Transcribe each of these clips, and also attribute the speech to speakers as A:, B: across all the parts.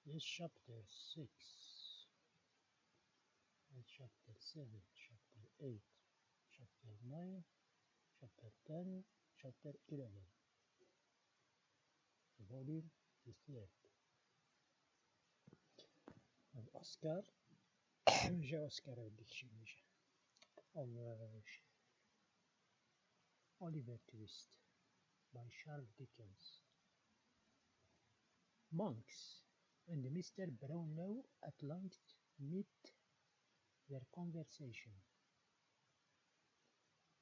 A: Yes, chapter 6, chapter 7, chapter 8, chapter 9, chapter 10, chapter 11. The volume is left. Of Oscar, جا Oscar addiction of Oliver Twist by Charles Dickens. Monks and Mr. Brownlow at length meet their conversation,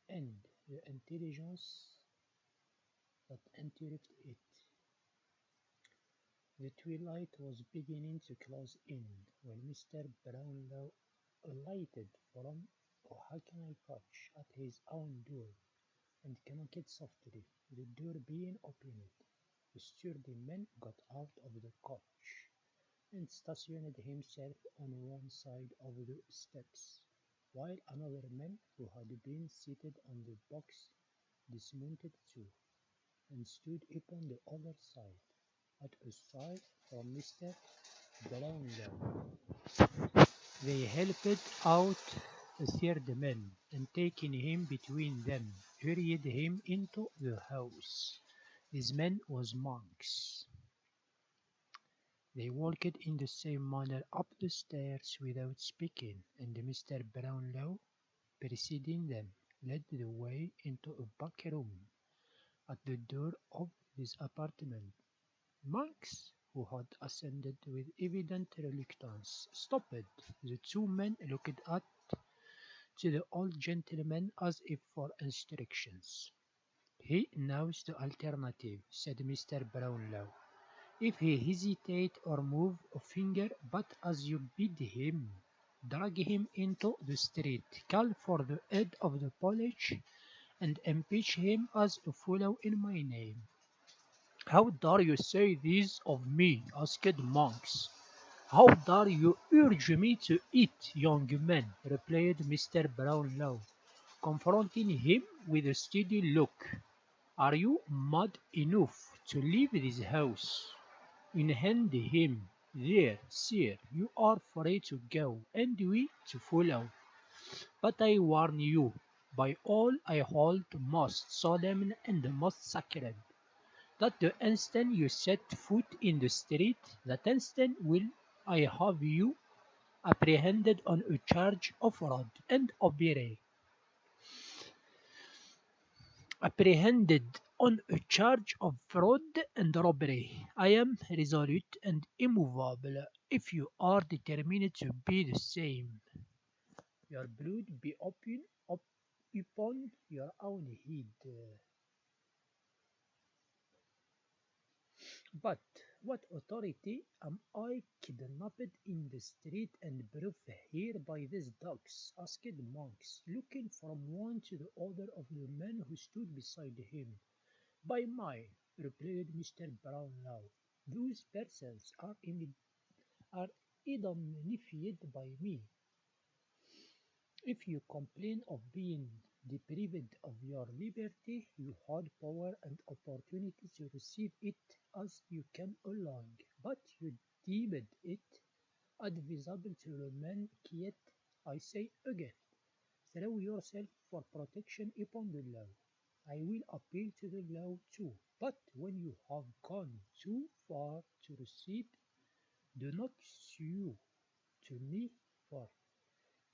A: and the intelligence that interrupted it. The twilight was beginning to close in when Mr. Brownlow alighted from a hackney coach at his own door and knocked softly. The door being opened, the sturdy man got out of the coach and stationed himself on one side of the steps, while another man who had been seated on the box dismounted too, and stood upon the other side, at a sign from Mr. Brownlow. They helped out a third man, and taking him between them, hurried him into the house. This man was Monks. They walked in the same manner up the stairs without speaking, and Mr. Brownlow, preceding them, led the way into a back room at the door of this apartment. Monks, who had ascended with evident reluctance, stopped. The two men looked at the old gentleman as if for instructions. "He knows the alternative," said Mr. Brownlow. "If he hesitate or move a finger but as you bid him, drag him into the street, call for the head of the police, and impeach him as a fellow in my name." "How dare you say this of me?" asked Monks. "How dare you urge me to eat, young man?" replied Mr. Brownlow, confronting him with a steady look. "Are you mad enough to leave this house? Unhand him. There, sir, you are free to go, and we to follow. But I warn you, by all I hold most solemn and most sacred, that the instant you set foot in the street, that instant will I have you apprehended on a charge of fraud and robbery. Apprehended on a charge of fraud and robbery. I am resolute and immovable. If you are determined to be the same, your blood be upon your own head. But what authority am I kidnapped in the street and brought here by these dogs? Asked Monks, looking from one to the other of the men who stood beside him. By mine, replied Mr. Brownlow. Those persons are indemnified by me. If you complain of being deprived of your liberty, you had power and opportunity to receive it as you came along, but you deemed it advisable to remain quiet. I say again, throw yourself for protection upon the law. I will appeal to the law too, but when you have gone too far to recede, do not sue to me for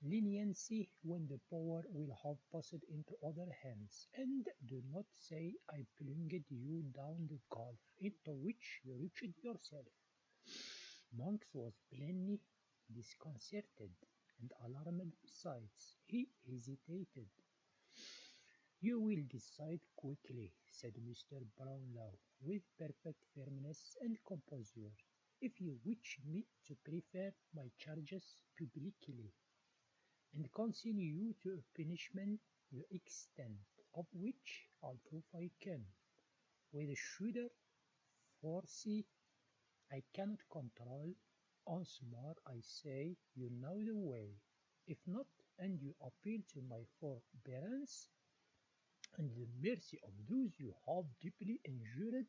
A: leniency when the power will have passed into other hands, and do not say I plunged you down the gulf into which you reached yourself. Monks was plainly disconcerted and alarmed besides. He hesitated. "You will decide quickly," said Mr. Brownlow, with perfect firmness and composure, "if you wish me to prefer my charges publicly, and consign you to a punishment the extent of which, although I can, with shudder foresee, I cannot control. Once more I say, you know the way. If not, and you appeal to my forbearance and the mercy of those you have deeply injured,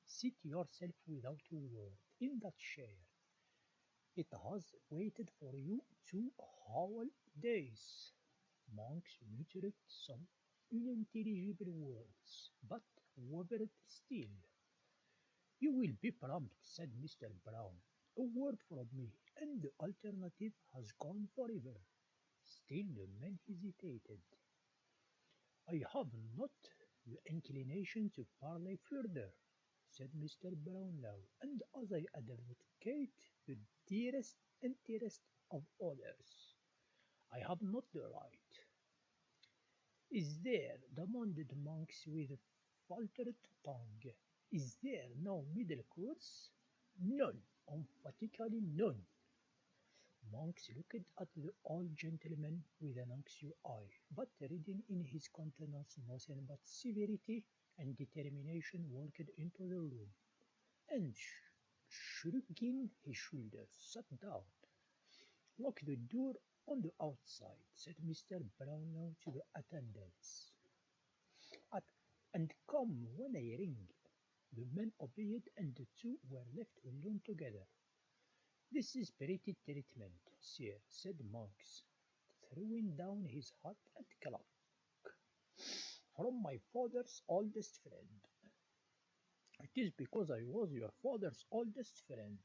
A: seat yourself without a word in that chair, It has waited for you 2 whole days. Monks muttered some unintelligible words, but wavered still. You will be prompt, said Mr. Brown. A word from me, and the alternative has gone forever. Still the man hesitated. I have not the inclination to parley further, said Mr. Brownlow, and as I advocate the dearest interest of others, I have not the right. Is there, demanded Monks with faltered tongue, is there no middle course? None, emphatically none. Monks looked at the old gentleman with an anxious eye, but reading in his countenance nothing but severity and determination walked into the room, and shrugging his shoulders, sat down. Lock the door on the outside, said Mr. Brownlow to the attendants, At, and come when I ring. The men obeyed, and the two were left alone together. This is pretty treatment, sir, said Monks, throwing down his hat and cloak. From my father's oldest friend. It is because I was your father's oldest friend.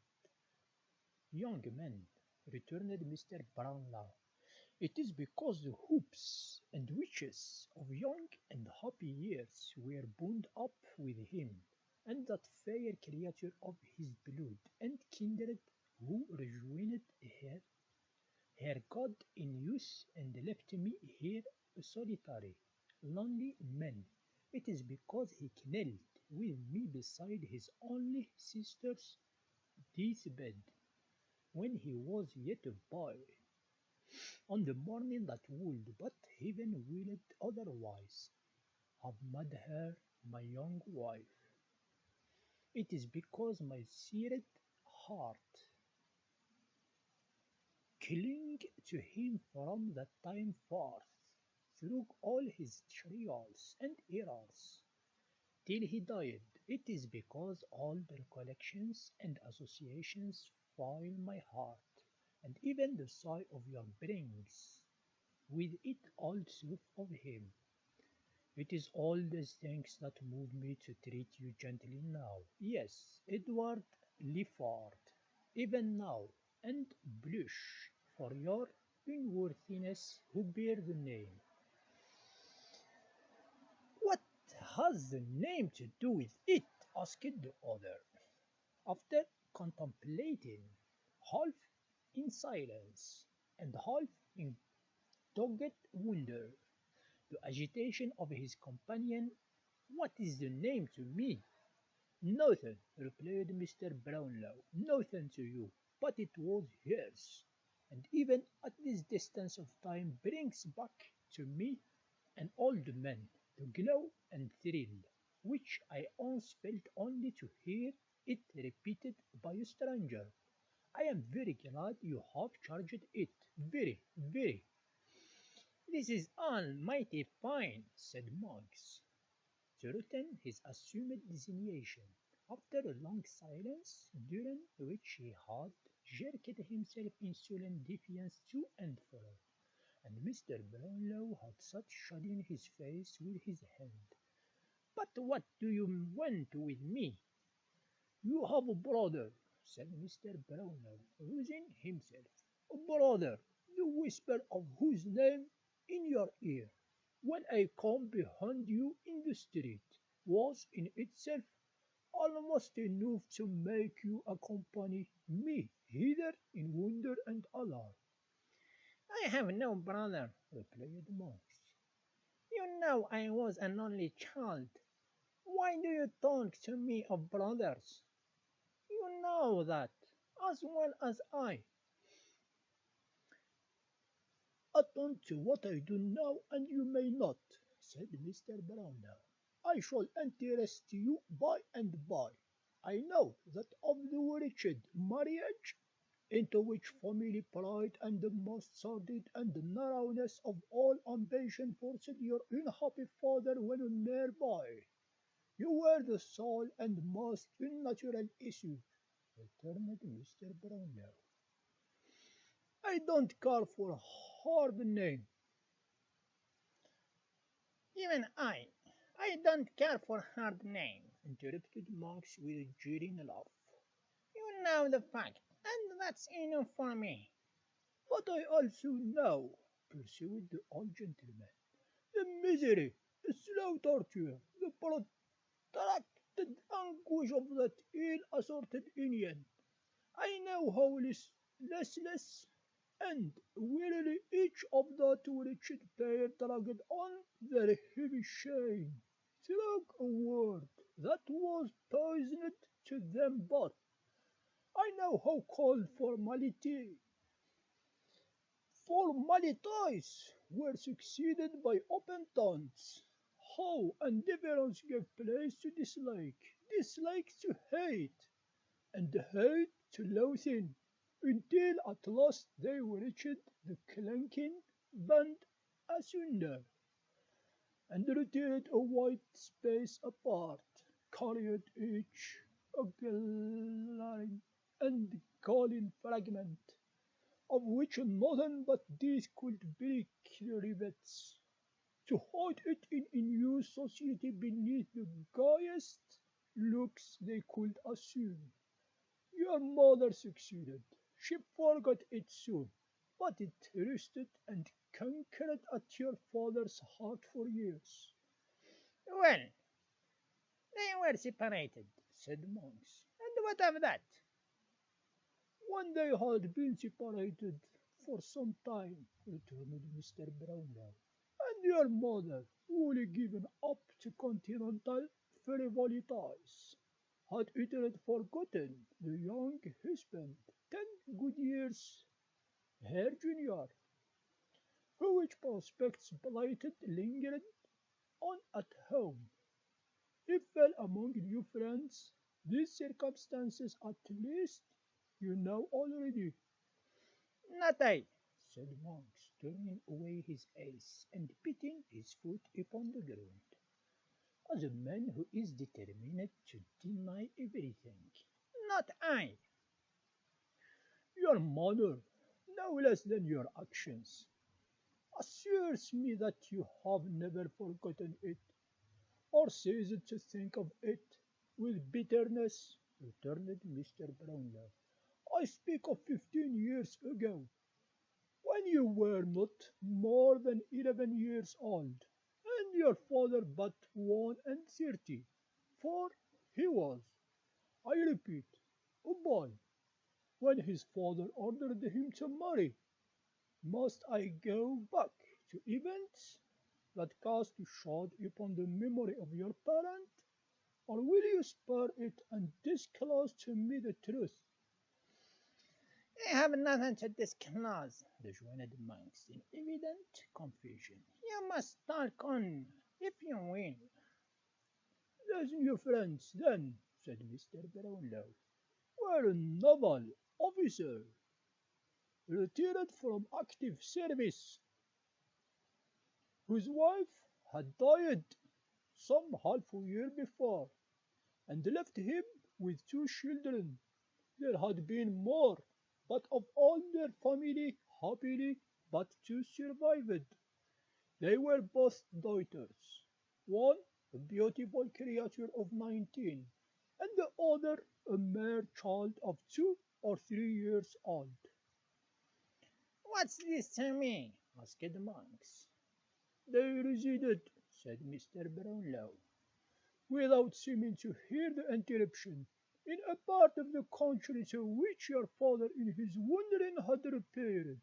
A: Young man, returned Mr. Brownlow. It is because the hopes and wishes of young and happy years were bound up with him, and that fair creature of his blood and kindred who rejoined her God in youth and left me here a solitary, lonely man. It is because he knelt with me beside his only sister's deathbed when he was yet a boy, on the morning that would, but heaven willed otherwise, have made her my young wife. It is because my seared heart clung to him from that time forth, through all his trials and errors, till he died. It is because old recollections and associations fill my heart, and even the sigh of your brings with it all truth of him. It is all these things that move me to treat you gently now. Yes, Edward Lifford, even now, and blush for your unworthiness who bear the name. What has the name to do with it? Asked the other, after contemplating, half in silence and half in dogged wonder, the agitation of his companion. What is the name to me? Nothing, replied Mr. Brownlow, nothing to you, but it was hers, and even at this distance of time brings back to me an old man, the glow and thrill, which I once felt only to hear it repeated by a stranger. I am very glad you have charged it, very, very. This is almighty fine, said Monks, to retain his assumed designation, after a long silence, during which he had jerked himself in sullen defiance to and fro, and Mr. Brownlow had sat shading his face with his hand. But what do you want with me? You have a brother, said Mr. Brownlow, rousing himself. A brother, the whisper of whose name in your ear, when I come behind you in the street, was in itself almost enough to make you accompany me hither in wonder and alarm. I have no brother, replied Monks. You know I was an only child. Why do you talk to me of brothers? You know that as well as I. Attend to what I do now, and you may not, said Mr. Brownlow. I shall interest you by and by. I know that of the wretched marriage into which family pride and the most sordid and narrowness of all ambition forced your unhappy father when a mere boy. You were the sole and most unnatural issue, returned Mr. Brownlow. I don't care for a hard name.
B: Even I don't care for hard names, interrupted Max with a jeering laugh. You know the fact, and that's enough for me.
A: But I also know, pursued the old gentleman, the misery, the slow torture, the protracted anguish of that ill-assorted Indian. I know how listless and wearily each of that wretched pair dragged on their heavy chain through a word that was poisoned to them both. I know how cold formalities were succeeded by open taunts, how indifference gave place to dislike to hate, and hate to loathing, until at last they reached the clanking band asunder, and retired a wide space apart, carried each a glaring and galling fragment, of which nothing but death could break the rivets, to hide it in unused society beneath the gayest looks they could assume. Your mother succeeded. She forgot it soon, but it rested and conquered at your father's heart for years.
B: Well, they were separated, said Monks. And what of that?
A: When they had been separated for some time, returned Mr. Brownlow, and your mother, wholly given up to continental frivolities, had utterly forgotten the young husband 10 good years her junior, who which prospects blighted lingered on at home. He fell among new friends. These circumstances at least you know already.
B: Not I.
A: Said Monks, turning away his eyes and beating his foot upon the ground, as a man who is determined to deny everything.
B: Not I.
A: Your manner, no less than your actions, assures me that you have never forgotten it, or ceased to think of it with bitterness, returned Mr. Brownlow. I speak of 15 years ago, when you were not more than 11 years old, and your father but 31, for he was, I repeat, a boy, when his father ordered him to marry. Must I go back to events that cast a shadow upon the memory of your parent, or will you spare it and disclose to me the truth?
B: I have nothing to disclose, rejoined the monks in evident confusion. You must talk on, if you will.
A: Those new friends, then, said Mr. Brownlow, were a naval officer, retired from active service, whose wife had died some half a year before, and left him with 2 children. There had been more, but of all their family happily but 2 survived. They were both daughters, one a beautiful creature of 19, and the other a mere child of 2 or 3 years old.
B: What's this to me? Asked the monks.
A: They resided, said Mr. Brownlow, without seeming to hear the interruption, in a part of the country to which your father in his wandering had repaired,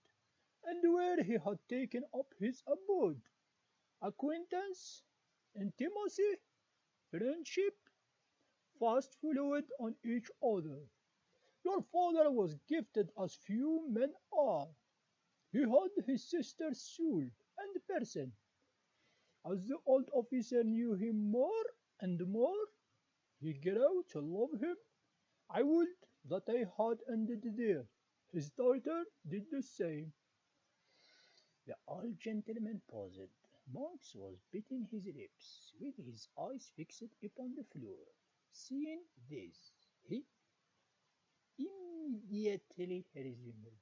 A: and where he had taken up his abode. Acquaintance, intimacy, friendship, fast followed on each other. Your father was gifted as few men are. He had his sister's soul and person. As the old officer knew him more and more, he grew to love him. I would that I had ended there. His daughter did the same.
B: The old gentleman paused. Monks was biting his lips, with his eyes fixed upon the floor. Seeing this, he immediately resumed.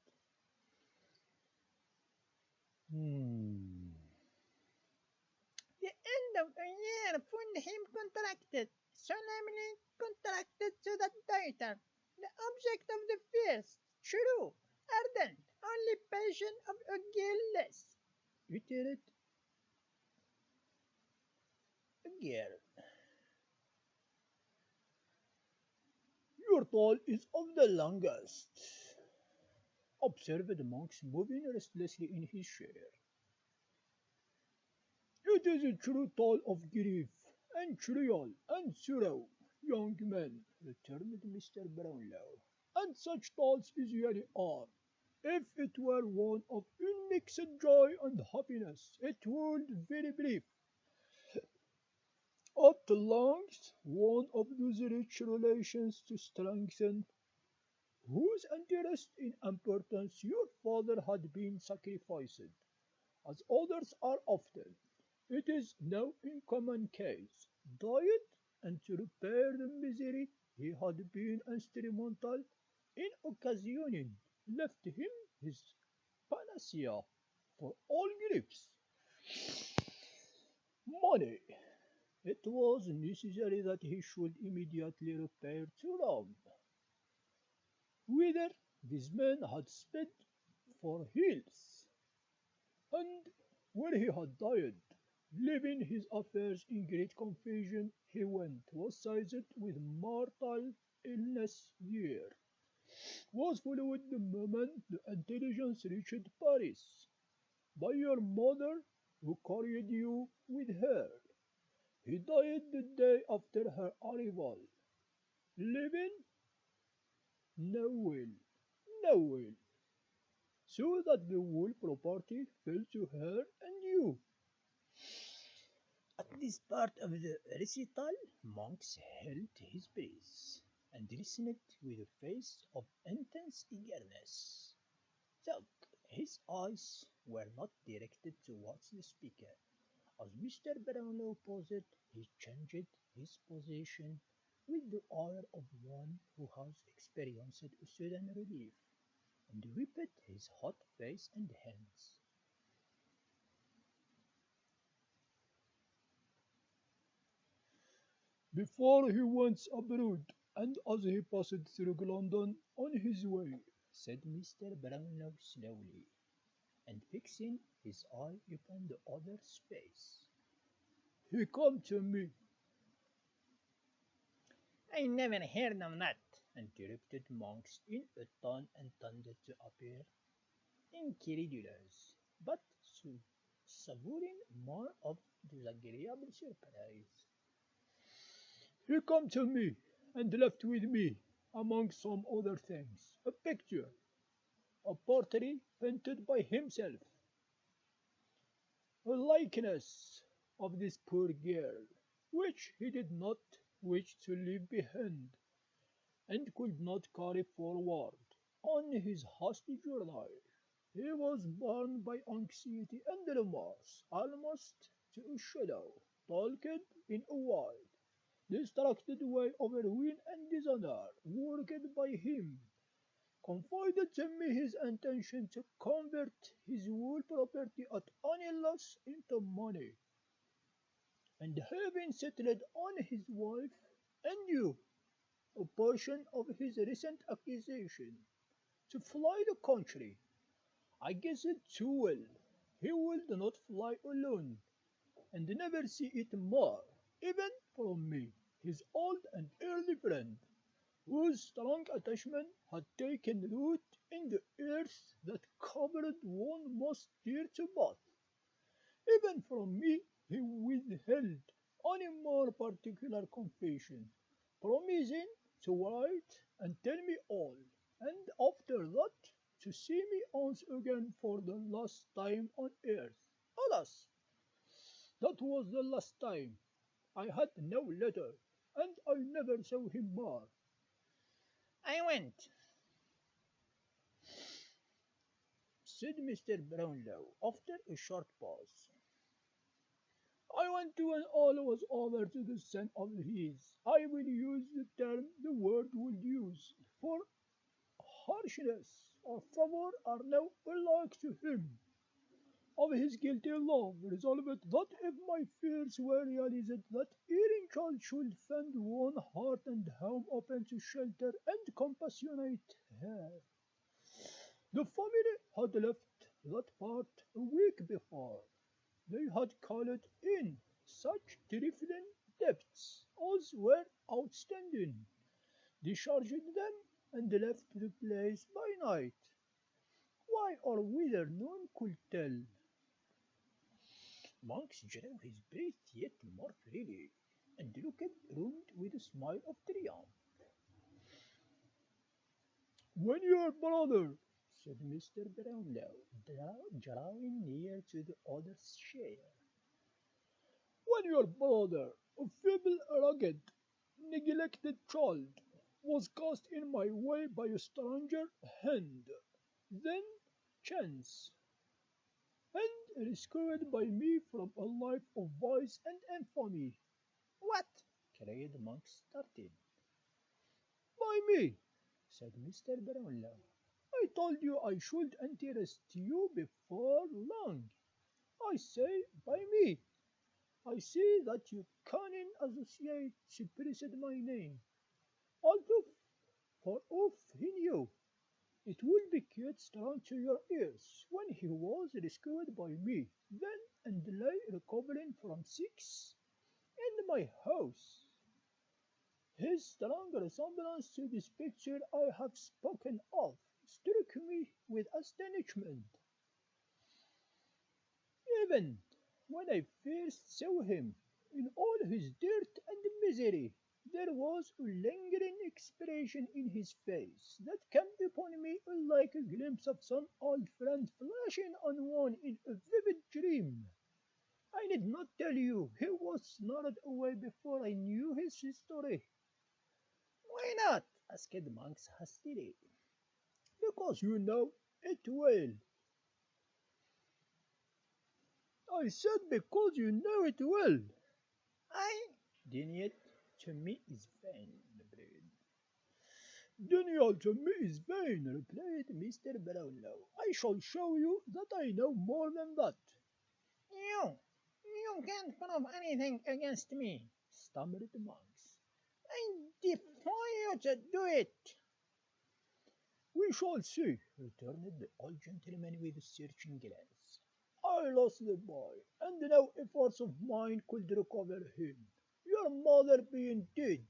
A: Hmm.
B: The end of the year found him contracted, solemnly contracted to that daughter, the object of the fierce, true, ardent, only passion of a guiltless, iterate a girl. Your tale is of the longest, observed the monk moving restlessly in his chair. It is a true tale of grief and trial and sorrow, young man, returned Mr. Brownlow. And such tales usually are. If it were one of unmixed joy and happiness, it would very brief. At length, one of those rich relations to strengthen, whose interest in importance your father had been sacrificed, as others are often, it is now in common case, died, and to repair the misery he had been instrumental in occasioning, left him his panacea for all griefs, money. It was necessary that he should immediately repair to Rome, whither this man had sped for health, and where he had died. Leaving his affairs in great confusion, he went, was seized with mortal illness there, was followed the moment the intelligence reached Paris, by your mother, who carried you with her. He died the day after her arrival, leaving no will, no will, so that the whole property fell to her and you. At this part of the recital, Monks held his breath and listened with a face of intense eagerness, though his eyes were not directed towards the speaker. As Mr. Brownlow paused, he changed his position with the air of one who has experienced a sudden relief, and wiped his hot face and hands. Before he went abroad, and as he passed through London on his way, said Mr. Brownlow slowly, and fixing his eye upon the other's face, he came to me. I never heard of that, interrupted Monks in a tone intended to appear incredulous, but savoring more of disagreeable surprise. He came to me, and left with me, among some other things, a picture, a portrait painted by himself, a likeness of this poor girl, which he did not wish to leave behind, and could not carry forward on his hasty journey. He was borne by anxiety and remorse, almost to a shadow, talked in a wild, distracted way over ruin and dishonor, worked by him, confided to me his intention to convert his whole property at any loss into money, and having settled on his wife and you a portion of his recent accusation, to fly the country. I guessed too well he would not fly alone, and never see it more, even from me, his old and early friend, whose strong attachment had taken root in the earth that covered one most dear to both. Even from me he withheld only more particular confession, promising to write and tell me all, and after that to see me once again for the last time on earth. Alas, that was the last time. I had no letter, and I never saw him more. I went, said Mr. Brownlow, after a short pause. I went to when all was over to the son of his. I will use the term the world would use, for harshness or favor are now alike to him. of his guilty love, resolved that if my fears were realized, that Erin child should find one heart and home open to shelter and compassionate her. The family had left that part a week before. They had called in such trifling debts as were outstanding, discharged them, and left the place by night. Why or whither no one could tell. Monks drew his breath yet more freely, and looked round with a smile of triumph. "When your brother," said Mr. Brownlow, drawing near to the other's chair, "when your brother, a feeble, rugged, neglected child, was cast in my way by a stranger hand, then chance, and rescued by me from a life of vice and infamy." "What?" cried the monk, starting. "By me," said Mr. Brownlow. "I told you I should interest you before long. I say by me. I see that you cunning associate suppressed my name, although for aught he knew. It will be quite strange to your ears when he was rescued by me, then and lay recovering from sick in my house. His strong resemblance to this picture I have spoken of struck me with astonishment. Even when I first saw him, in all his dirt and misery, there was a lingering expression in his face that came upon me like a glimpse of some old friend flashing on one in a vivid dream. I need not tell you he was snarled away before I knew his history." "Why not?" asked Monks hastily. "Because you know it well." "I said because you know it well." "I denied to me is vain, Braid." "Denial to me is vain," replied Mr. Brownlow. "I shall show you that I know more than that." "You can't prove anything against me," stammered Monks. "I defy you to do it." "We shall see," returned the old gentleman with a searching glance. "I lost the boy, and no efforts of mine could recover him. Your mother being dead,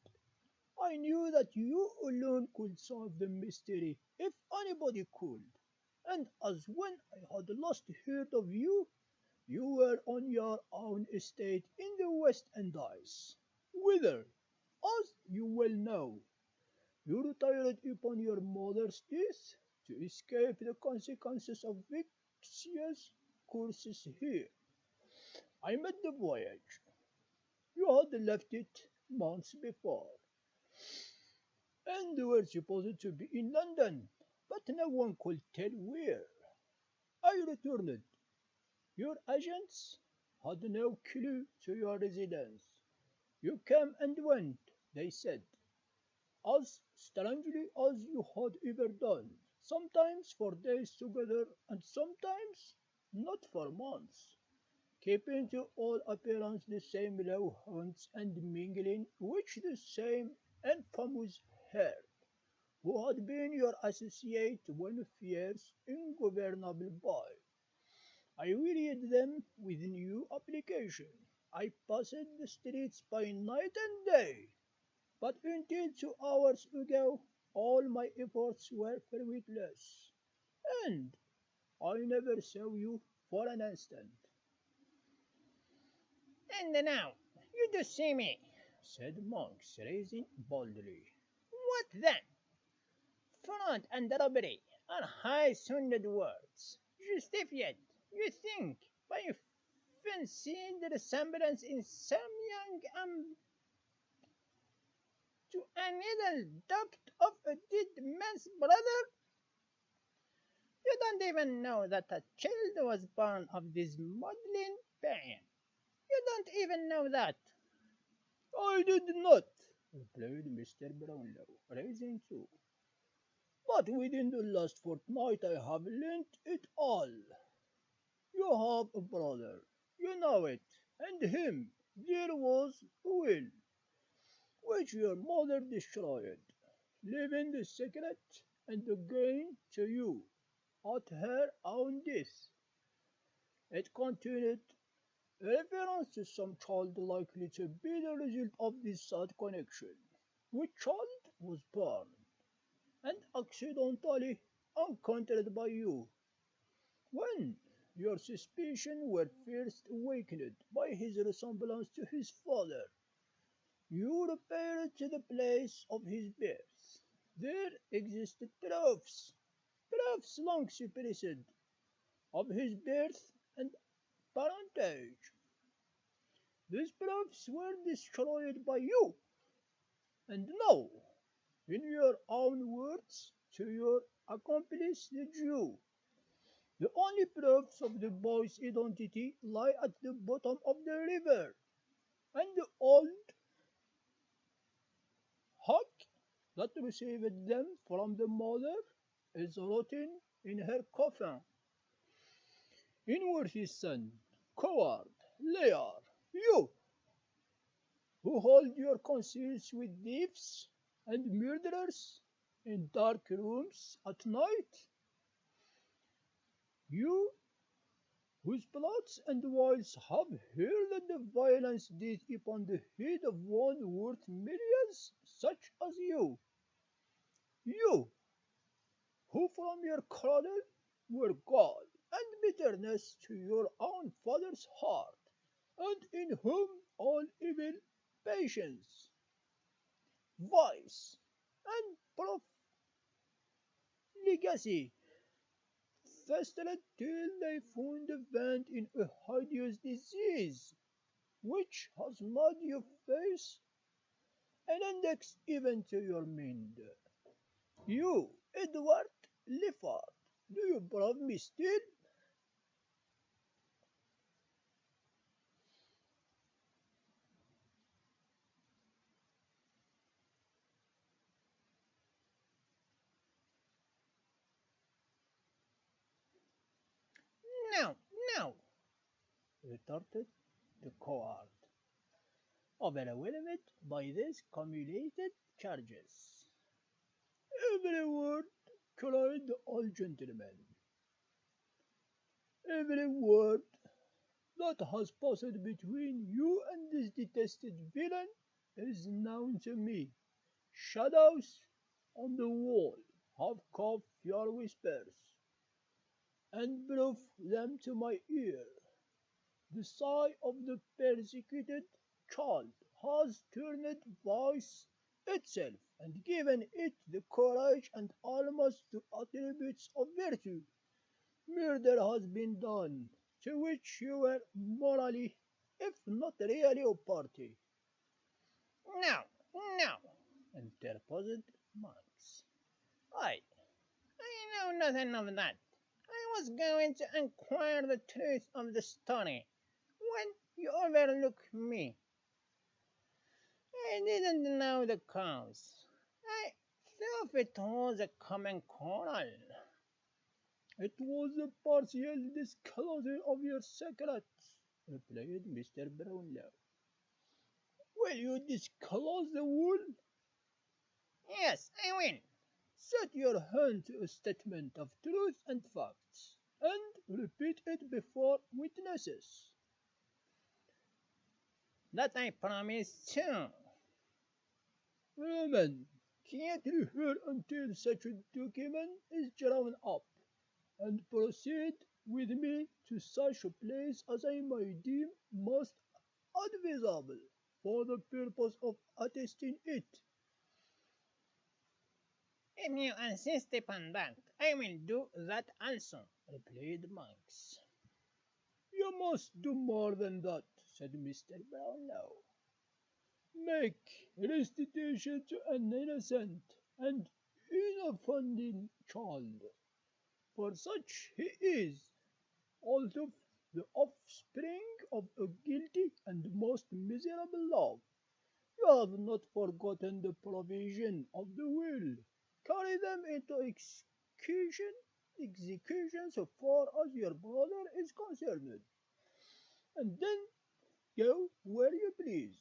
B: I knew that you alone could solve the mystery, if anybody could. And as when I had last heard of you, you were on your own estate in the West Indies, whither, as you well know, you retired upon your mother's death to escape the consequences of vicious courses here. I made the voyage. You had left it months before, and were supposed to be in London, but no one could tell where. I returned. Your agents had no clue to your residence. You came and went, they said, as strangely as you had ever done, sometimes for days together, and sometimes not for months, keeping to all appearance the same low haunts and mingling which the same infamous herd, who had been your associate when a fierce, ungovernable boy. I wearied them with new application. I passed the streets by night and day, but until 2 hours ago all my efforts were fruitless, and I never saw you for an instant." "And now you do see me," said Monks, rising boldly. "What then? Fraud and robbery are high-sounded words, justified, you think, by a fancied resemblance in some young to a needle doubt of a dead man's brother. You don't even know that a child was born of this maudlin pain. You don't even know that." "I did not," replied Mr. Brownlow, rising too. "But within the last fortnight I have learnt it all. You have a brother, you know it, and him. There was a will, which your mother destroyed, leaving the secret and the gain to you at her own death. It contained a reference to some child likely to be the result of this sad connection. Which child was born and accidentally encountered by you when your suspicion were first awakened by his resemblance to his father. You repaired to the place of his birth. There existed proofs long suppressed, of his birth and parentage. These proofs were destroyed by you, and now, in your own words, to your accomplice the Jew, the only proofs of the boy's identity lie at the bottom of the river, and the old hag that received them from the mother is rotting in her coffin. Unworthy son, coward, liar, you who hold your councils with thieves and murderers in dark rooms at night, you whose plots and wiles have hurled the violence deed upon the head of one worth millions such as you who from your cradle were gall and bitterness to your own father's heart, and in whom all evil, patience, vice, and profligacy festered till they found a vent in a hideous disease, which has made you face an index even to your mind. You, Edward Liffard, do you brave me still?
C: No, no, retorted the coward, overwhelmed by these cumulated charges.
B: Every word, cried the old gentleman, every word that has passed between you and this detested villain is known to me. Shadows on the wall have caught your whispers, and brought them to my ear. The sigh of the persecuted child has turned vice itself and given it the courage and almost the attributes of virtue. Murder has been done, to which you were morally, if not really, a party.
C: No, no, interposed Monks. I, I know nothing of that. I was going to inquire the truth of the story when you overlooked me. I didn't know the cause. I thought it was a common quarrel.
B: It was a partial disclosure of your secrets, replied Mr. Brownlow. Will you disclose the wool?
C: Yes, I will.
B: Set your hand to a statement of truth and facts, and repeat it before witnesses.
C: That I promise to.
B: Women can't refer until such a document is drawn up, and proceed with me to such a place as I may deem most advisable for the purpose of attesting it.
C: If you insist upon that, I will do that also, replied Monks.
B: You must do more than that, said Mr. Brownlow. Make restitution to an innocent and inoffending child, for such he is, although the offspring of a guilty and most miserable love. You have not forgotten the provision of the will. Carry them into execution execution so far as your brother is concerned, and then go where you please.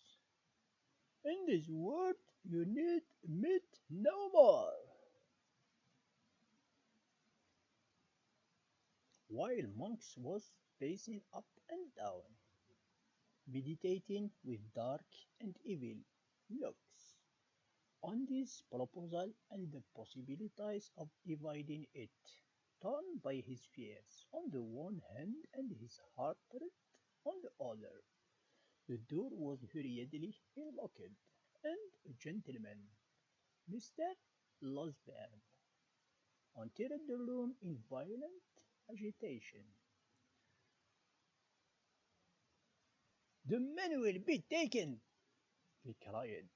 B: In this world you need meet no more.
C: While Monks was pacing up and down, meditating with dark and evil looks on this proposal and the possibilities of evading it, torn by his fears on the one hand and his heart on the other. The door was hurriedly unlocked, and a gentleman, Mr. Losberne, entered the room in violent agitation. "The man will be taken!" he cried.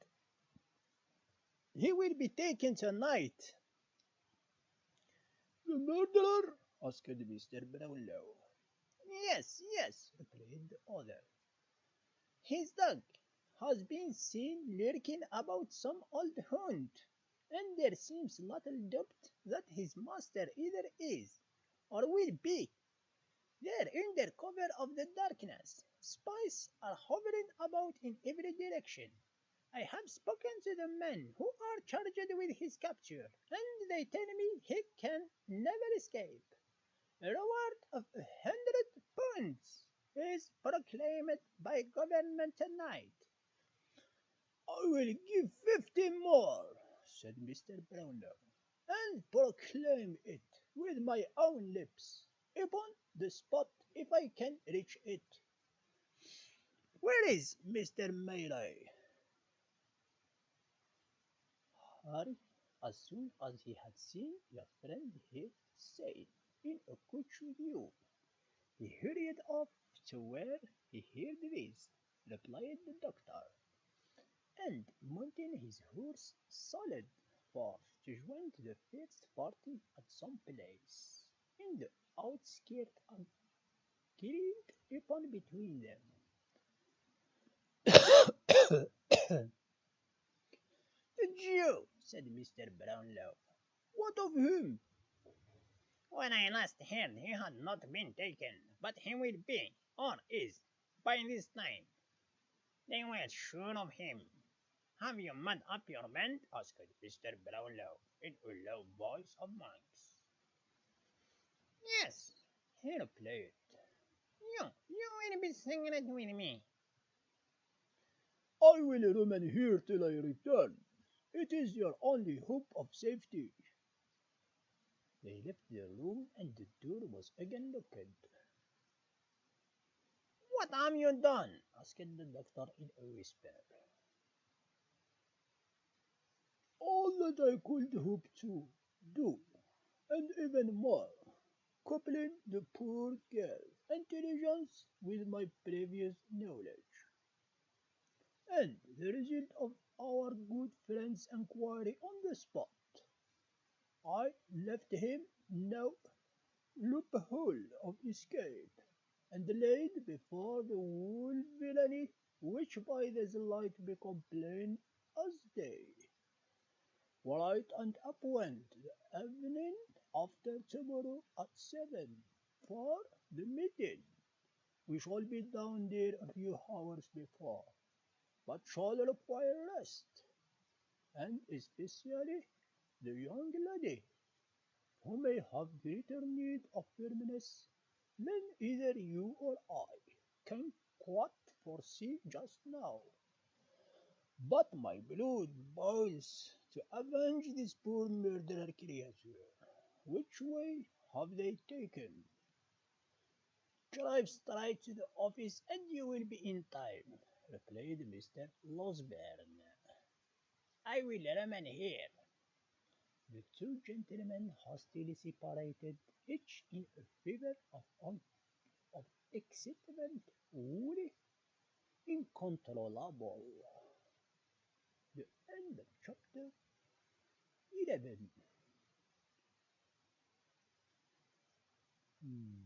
C: "He will be taken tonight!"
B: The murderer?
C: asked Mr. Brownlow. "Yes, yes," replied the other. "His dog has been seen lurking about some old haunt, and there seems little doubt that his master either is, or will be, there under cover of the darkness. Spies are hovering about in every direction. I have spoken to the men who are charged with his capture, and they tell me he can never escape. A reward of 100 pounds is proclaimed by government tonight."
B: I will give 50 more, said Mr. Brownlow, and proclaim it with my own lips, upon the spot if I can reach it. Where is Mr. Mayray?
C: Harry, as soon as he had seen your friend here, said, "In a coach with you." "He hurried off to where he heard this," replied the doctor, "and mounting his horse sallied forth to join the first party at some place in the outskirts agreed upon between them."
B: The Jew, said Mr. Brownlow. What of him?
C: "When I last heard he had not been taken, but he will be, or is, by this time. They were sure of him." "Have you made up your mind?" asked Mr. Brownlow in a low voice of Monks. "Yes," he replied. You will be secret with me."
B: I will remain here till I return. It is your only hope of safety.
C: They left the room and the door was again locked.
B: What have you done?
C: asked the doctor in a whisper.
B: All that I could hope to do, and even more, coupling the poor girl's intelligence with my previous knowledge, and the result of our good friend's inquiry on the spot. I left him no loophole of escape, and laid before the whole villainy which by this light become plain as day. Write and appoint the evening after tomorrow at 7 for the meeting. We shall be down there a few hours before, but shall require rest, and especially the young lady, who may have greater need of firmness than either you or I can quite foresee just now. But my blood boils to avenge this poor murderer creature. Which way have they taken?
C: "Drive straight to the office and you will be in time," replied Mr. Losberne. "I will remain here." The two gentlemen hastily separated, each in a fever of excitement wholly uncontrollable. The end of chapter 11. Hmm.